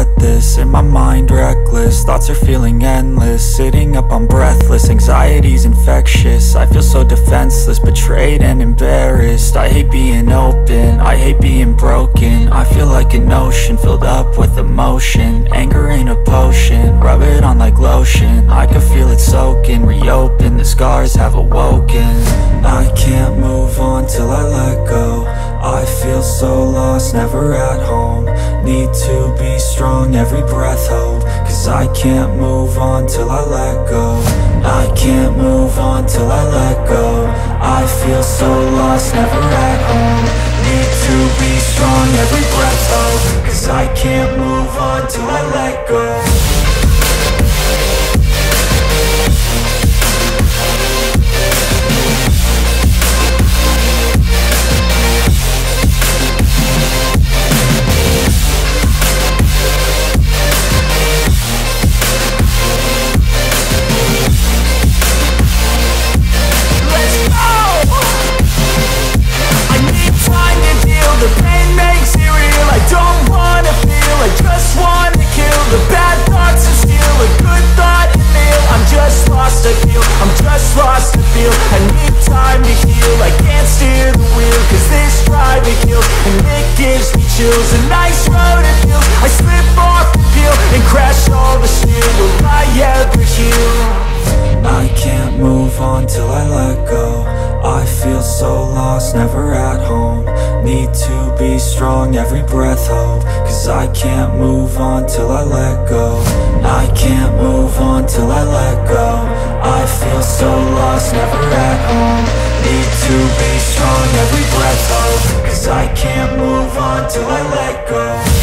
breathless, in my mind reckless, thoughts are feeling endless, sitting up I'm breathless, anxiety's infectious, I feel so defenseless, betrayed and embarrassed, I hate being open, I hate being broken, I feel like an ocean filled up with emotion, anger ain't a potion, rub it on like lotion, I can feel it soaking, reopen, the scars have awoken, I can't move on till I let go, I feel so lost, never at home, need to be strong, every breath hold, cause I can't move on till I let go, I can't move on till I let go, I feel so lost, never at home, need to be strong, every breath hold, cause I can't move on till I let go. The pain makes it real, I don't wanna feel, I just wanna kill the bad thoughts and steal a good thought and feel, I'm just lost, I feel, I'm just lost, I feel, I need time to heal, I can't steer the wheel, cause this drive it kills, and it gives me chills, a nice road to feel, I slip off the peel, and crash all the steel, will I ever heal? I can't move on till I let go, I feel so lost, never at home, need to be strong, every breath hold, cause I can't move on till I let go, I can't move on till I let go, I feel so lost, never at home, need to be strong, every breath hold, cause I can't move on till I let go.